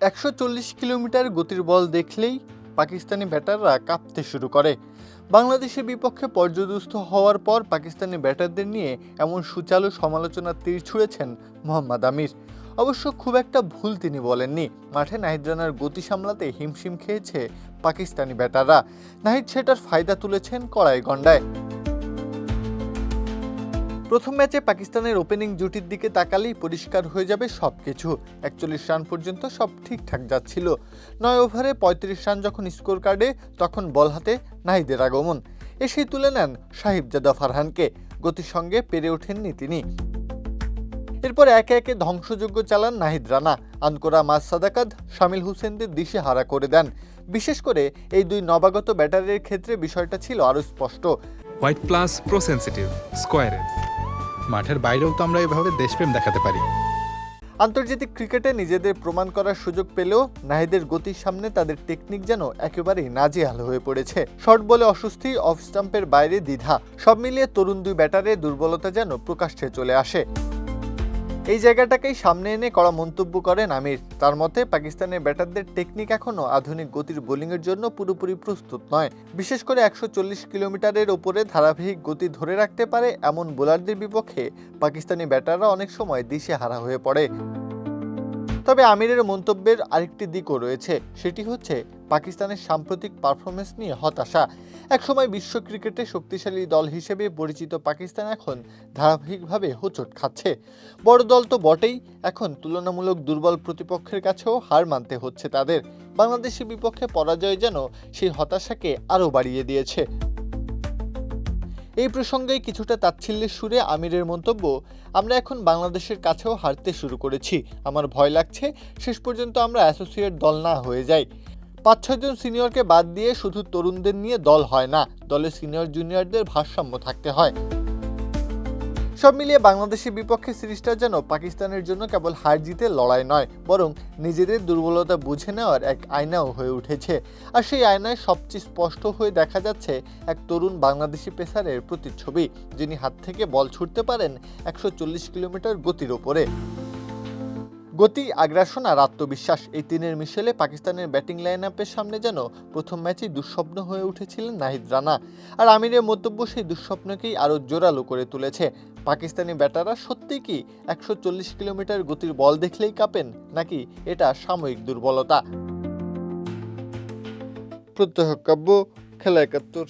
140 kilometre গতির বল দেখলেই পাকিস্তানি ব্যাটাররা কাঁপতে শুরু করে। বাংলাদেশের বিপক্ষে পর্যদস্ত হওয়ার পর পাকিস্তানি ব্যাটারদের নিয়ে এমন সুচারু সমালোচনার তীর ছুঁড়েছেন মোহাম্মদ আমির। অবশ্য খুব একটা ভুল তিনি বলেননি। মাঠে নাহিদ রানার গতি সামলাতে হিমশিম খেয়েছে পাকিস্তানি ব্যাটাররা। নাহিদ সেটার ফায়দা তুলেছেন কড়াই গন্ডায়। প্রথম ম্যাচে পাকিস্তানের ওপেনিং জুটির দিকে তাকালেই পরিষ্কার হয়ে যাবে সবকিছু। 41 রান পর্যন্ত সব ঠিকঠাক যাচ্ছিল। 9 ওভারে 35 রান যখন স্কোর কার্ডে, তখন বল হাতে নাহিদের আগমন। এসেই তুলে নেন সাহিবজাদা ফারহানকে। গতির সঙ্গে পেরে ওঠেননি তিনি। এরপর একে একে ধ্বংসযজ্ঞ চালান নাহিদ রানা। আনকোরা মাস সাদাকাত, শামিল হোসেনদের দিশেহারা করে দেন। বিশেষ করে এই দুই নবাগত ব্যাটারের ক্ষেত্রে বিষয়টা ছিল আরও স্পষ্ট। হোয়াইট প্লাস প্রো সেনসিটিভ স্কোয়ারে মাঠের বাইরেও তো আমরা এভাবে দেশপ্রেম দেখাতে পারি। আন্তর্জাতিক ক্রিকেটে নিজেদের প্রমাণ করার সুযোগ পেলেও নাহিদের গতির সামনে তাদের টেকনিক যেন একেবারেই নাজেহাল হয়ে পড়েছে। শর্ট বলে অস্বস্তি, অফ স্টাম্পের বাইরে দ্বিধা, সব মিলিয়ে তরুণ দুই ব্যাটারের দুর্বলতা যেন প্রকাশ্যে চলে আসে। এই জায়গাটাকেই সামনে এনে কড়া মন্তব্য করেন আমির। তার মতে পাকিস্তানের ব্যাটারদের টেকনিক এখনও আধুনিক গতির বোলিংয়ের জন্য পুরোপুরি প্রস্তুত নয়। বিশেষ করে 140 কিলোমিটারের ওপরে ধারাবাহিক গতি ধরে রাখতে পারে এমন বোলারদের বিপক্ষে পাকিস্তানি ব্যাটাররা অনেক সময় দিশেহারা হয়ে পড়ে। তবে আমিরের মন্তব্যের আরেকটি দিকও রয়েছে, সেটি হচ্ছে পাকিস্তানের সাম্প্রতিক পারফরমেন্স নিয়ে হতাশা। একসময় বিশ্ব ক্রিকেটে শক্তিশালী দল হিসেবে পরিচিত পাকিস্তান এখন ধারাবাহিকভাবে হোঁচট খাচ্ছে। বড় দল তো বটেই, এখন তুলনামূলক দুর্বল প্রতিপক্ষের কাছেও হার মানতে হচ্ছে তাদের। বাংলাদেশের বিপক্ষে পরাজয় যেন সেই হতাশাকে আরও বাড়িয়ে দিয়েছে। এই প্রসঙ্গেই কিছুটা তাচ্ছিল্যের সুরে আমিরের মন্তব্য, আমরা এখন বাংলাদেশের কাছেও হারতে শুরু করেছি। আমার ভয় লাগছে শেষ পর্যন্ত আমরা অ্যাসোসিয়েট দল না হয়ে যাই। 5-6 জন সিনিয়রকে বাদ দিয়ে শুধু তরুণদের নিয়ে দল হয় না, দলে সিনিয়র জুনিয়রদের ভারসাম্য থাকতে হয়। সব মিলিয়ে বাংলাদেশের বিপক্ষে সিরিজটা যেন পাকিস্তানের জন্য কেবল হার জিতের লড়াই নয়, বরং নিজেদের দুর্বলতা বুঝে নেওয়ার এক আয়নাও হয়ে উঠেছে। আর সেই আয়নায় সবচেয়ে স্পষ্ট হয়ে দেখা যাচ্ছে এক তরুণ বাংলাদেশি পেসারের প্রতিচ্ছবি, যিনি হাত থেকে বল ছুটতে পারেন 140 কিলোমিটার গতির ওপরে। গতি, আগ্রাসন আর আত্মবিশ্বাস, এই তিনের মিশেলে পাকিস্তানের ব্যাটিং লাইন আপের সামনে যেন প্রথম ম্যাচেই দুঃস্বপ্ন হয়ে উঠেছিলেন নাহিদ রানা। আর আমিরের মন্তব্য সেই দুঃস্বপ্নকেই আরও জোরালো করে তুলেছে। পাকিস্তানি ব্যাটাররা সত্যিই কি 140 কিলোমিটার গতির বল দেখলেই কাঁপেন, নাকি এটা সাময়িক দুর্বলতা? প্রত্যহ কাব্য, খেলা 71।